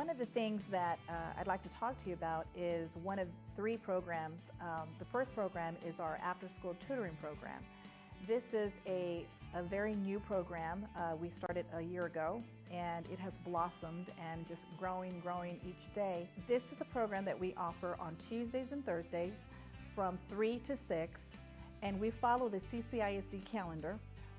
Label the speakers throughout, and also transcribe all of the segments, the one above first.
Speaker 1: One of the things that I'd like to talk to you about is one of 3 programs. The first program is our after-school tutoring program. This is a very new program. We started a year ago, and it has blossomed and just growing each day. This is a program that we offer on Tuesdays and Thursdays from 3 to 6, and we follow the CCISD calendar.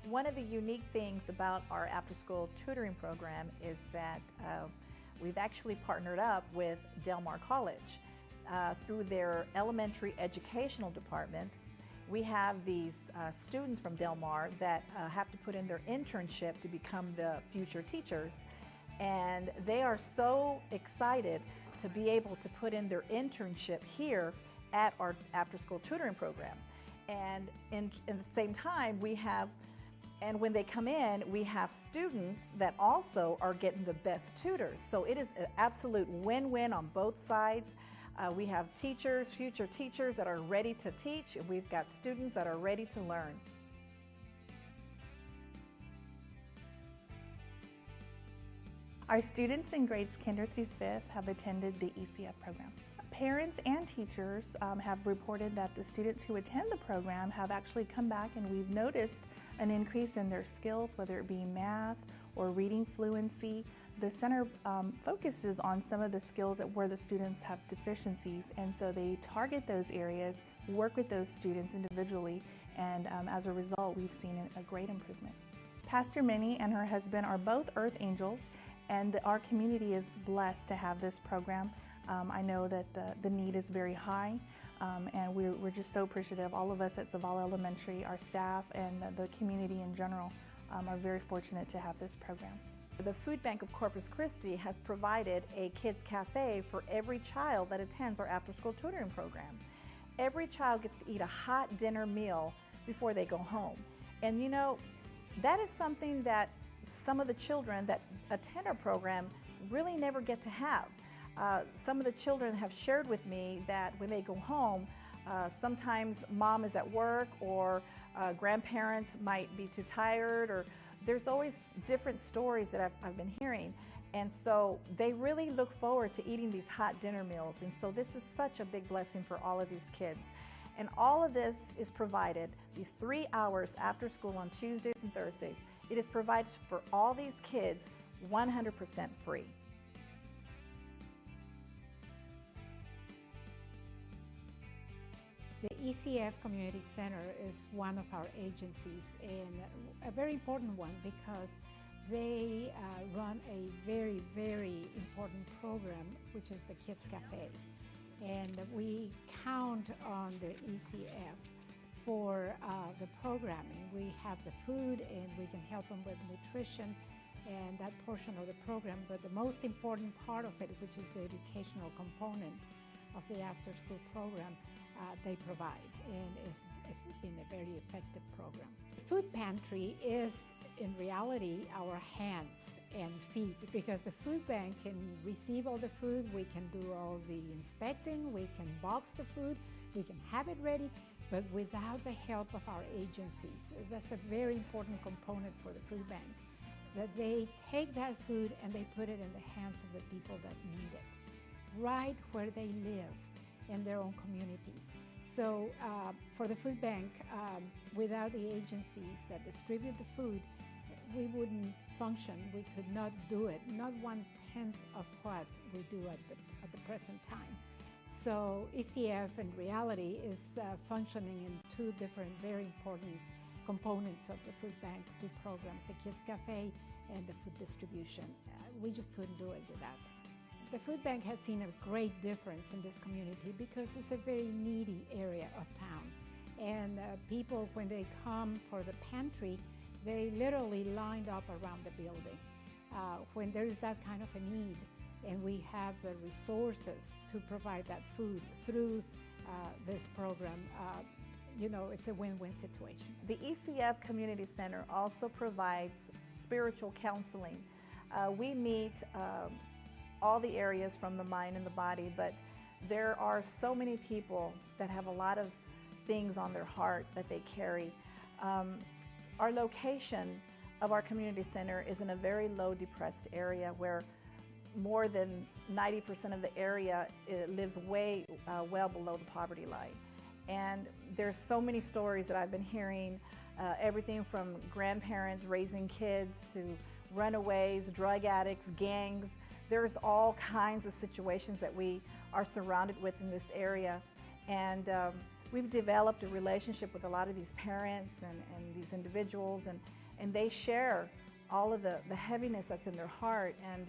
Speaker 1: One of the unique things about our after-school tutoring program is that we've actually partnered up with Del Mar College. Through their elementary educational department, we have these students from Del Mar that have to put in their internship to become the future teachers. And they are so excited to be able to put in their internship here at our after-school tutoring program. And at the same time, and when they come in, we have students that also are getting the best tutors. So it is an absolute win-win on both sides. We have teachers, future teachers that are ready to teach, and we've got students that are ready to learn.
Speaker 2: Our students in grades kinder through 5th have attended the ECF program. Parents and teachers have reported that the students who attend the program have actually come back, and we've noticed an increase in their skills, whether it be math or reading fluency. The center focuses on some of the skills where the students have deficiencies, and so they target those areas, work with those students individually, and as a result, we've seen a great improvement. Pastor Minnie and her husband are both Earth Angels, and our community is blessed to have this program. I know that the need is very high, and we're just so appreciative. All of us at Zavala Elementary, our staff, and the community in general are very fortunate to have this program.
Speaker 1: The Food Bank of Corpus Christi has provided a kids cafe for every child that attends our after-school tutoring program. Every child gets to eat a hot dinner meal before they go home. And you know, that is something that some of the children that attend our program really never get to have. Some of the children have shared with me that when they go home, sometimes mom is at work, or grandparents might be too tired, or there's always different stories that I've been hearing. And so they really look forward to eating these hot dinner meals. And so this is such a big blessing for all of these kids. And all of this is provided, these 3 hours after school on Tuesdays and Thursdays, it is provided for all these kids 100% free.
Speaker 3: The ECF Community Center is one of our agencies, and a very important one because they run a very important program, which is the Kids Cafe. And we count on the ECF for the programming. We have the food, and we can help them with nutrition and that portion of the program, but the most important part of it, which is the educational component of the after-school program, they provide, and it's been a very effective program. The food pantry is in reality our hands and feet, because the food bank can receive all the food, we can do all the inspecting, we can box the food, we can have it ready, but without the help of our agencies. That's a very important component for the food bank, that they take that food and they put it in the hands of the people that need it, right where they live in their own communities. So for the food bank, without the agencies that distribute the food, we wouldn't function. We could not do it, not 1/10 of what we do at the present time. So ECF in reality is functioning in 2 different very important components of the food bank, 2 programs, the Kids Cafe and the food distribution. We just couldn't do it without them. The food bank has seen a great difference in this community because it's a very needy area of town. And people, when they come for the pantry, they literally lined up around the building. When there's that kind of a need, and we have the resources to provide that food through this program, you know, it's a win-win situation.
Speaker 1: The ECF Community Center also provides spiritual counseling. We meet all the areas from the mind and the body, but there are so many people that have a lot of things on their heart that they carry. Our location of our community center is in a very low depressed area where more than 90% of the area lives way well below the poverty line. And there's so many stories that I've been hearing, everything from grandparents raising kids to runaways, drug addicts, gangs. There's all kinds of situations that we are surrounded with in this area. And we've developed a relationship with a lot of these parents and these individuals, and they share all of the heaviness that's in their heart. And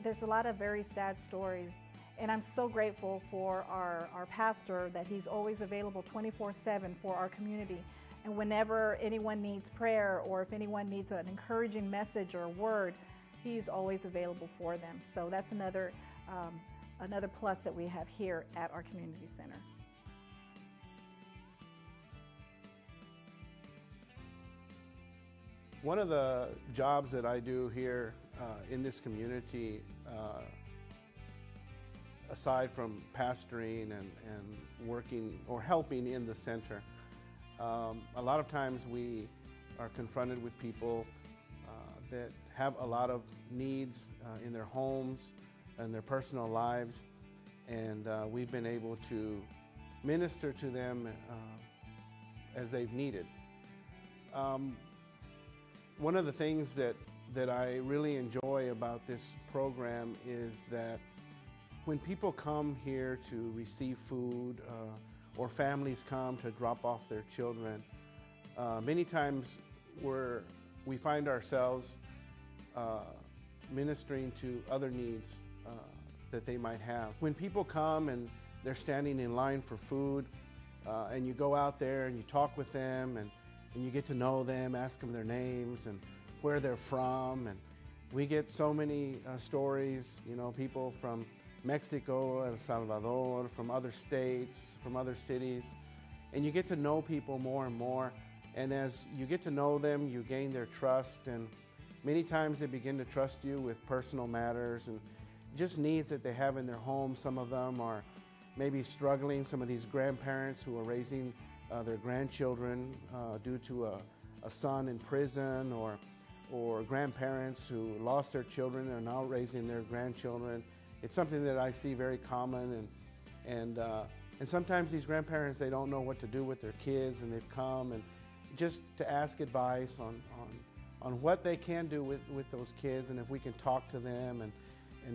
Speaker 1: there's a lot of very sad stories. And I'm so grateful for our pastor that he's always available 24/7 for our community. And whenever anyone needs prayer, or if anyone needs an encouraging message or a word, he's always available for them. So that's another plus that we have here at our community center.
Speaker 4: One of the jobs that I do here in this community, aside from pastoring and working or helping in the center, a lot of times we are confronted with people that have a lot of needs in their homes and their personal lives, and we've been able to minister to them as they've needed. One of the things that I really enjoy about this program is that when people come here to receive food or families come to drop off their children, many times we find ourselves ministering to other needs that they might have. When people come and they're standing in line for food, and you go out there and you talk with them and you get to know them, ask them their names and where they're from, and we get so many stories, people from Mexico, El Salvador, from other states, from other cities, and you get to know people more and more, and as you get to know them, you gain their trust, and many times they begin to trust you with personal matters and just needs that they have in their home. Some of them are maybe struggling, some of these grandparents who are raising their grandchildren due to a son in prison, or grandparents who lost their children and are now raising their grandchildren. It's something that I see very common, and sometimes these grandparents, they don't know what to do with their kids, and they've come and just to ask advice on what they can do with those kids, and if we can talk to them and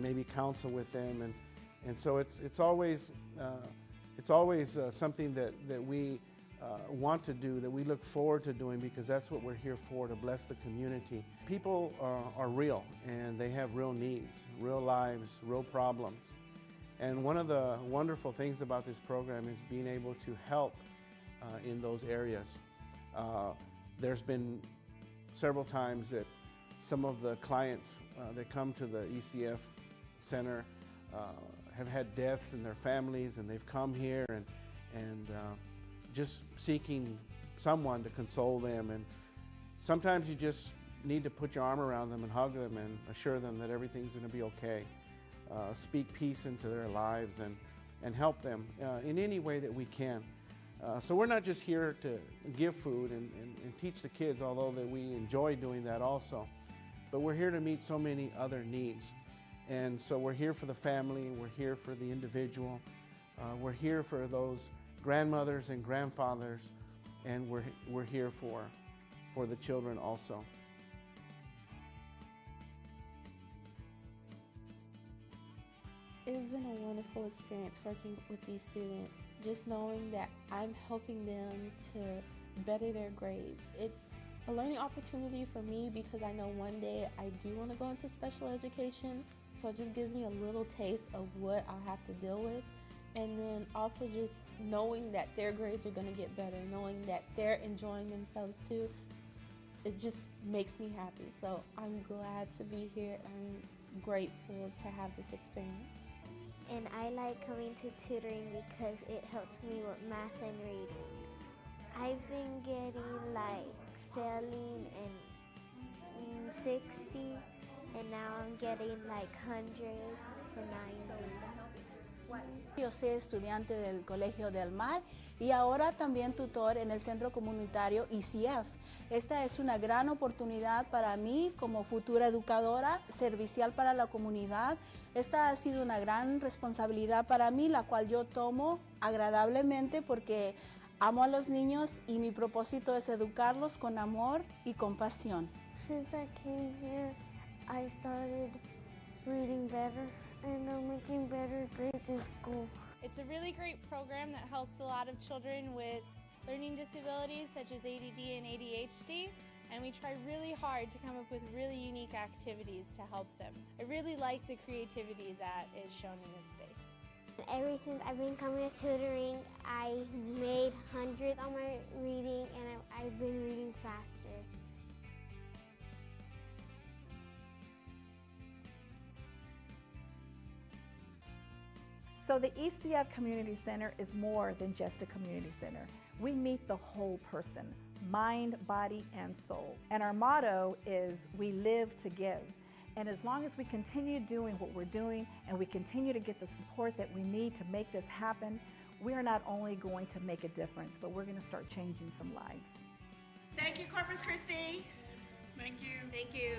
Speaker 4: maybe counsel with them, and so it's always something that we want to do, that we look forward to doing, because that's what we're here for, to bless the community. People are real, and they have real needs, real lives, real problems. And one of the wonderful things about this program is being able to help in those areas. There's been several times that some of the clients that come to the ECF Center have had deaths in their families, and they've come here and just seeking someone to console them. And sometimes you just need to put your arm around them and hug them and assure them that everything's going to be okay. Speak peace into their lives and help them in any way that we can. So we're not just here to give food and teach the kids, although that we enjoy doing that also, but we're here to meet so many other needs. And so we're here for the family, we're here for the individual, we're here for those grandmothers and grandfathers, and we're here for the children also.
Speaker 5: It's been a wonderful experience working with these students, just knowing that I'm helping them to better their grades. It's a learning opportunity for me because I know one day I do want to go into special education, so it just gives me a little taste of what I'll have to deal with. And then also just knowing that their grades are going to get better, knowing that they're enjoying themselves too, it just makes me happy. So I'm glad to be here. I'm grateful to have this experience.
Speaker 6: And I like coming to tutoring because it helps me with math and reading. I've been getting failing in 60, and now I'm getting hundreds and 90s.
Speaker 7: Yo soy estudiante del Colegio del Mar y ahora también tutor en el Centro Comunitario ECF. Esta es una gran oportunidad para mí como futura educadora servicial para la comunidad. Esta ha sido una gran responsabilidad para mí, la cual yo tomo agradablemente porque amo a los niños y mi propósito es educarlos con amor y compasión.
Speaker 6: Since I came here, I started reading better and I'm making better grades in school.
Speaker 8: It's a really great program that helps a lot of children with learning disabilities such as ADD and ADHD, and we try really hard to come up with really unique activities to help them. I really like the creativity that is shown in this space.
Speaker 6: Ever since I've been coming to tutoring, I made hundreds on my reading and I've been reading faster.
Speaker 1: So the ECF Community Center is more than just a community center. We meet the whole person, mind, body, and soul. And our motto is, we live to give. And as long as we continue doing what we're doing and we continue to get the support that we need to make this happen, we are not only going to make a difference, but we're going to start changing some lives.
Speaker 9: Thank you, Corpus Christi. Thank you.
Speaker 8: Thank you.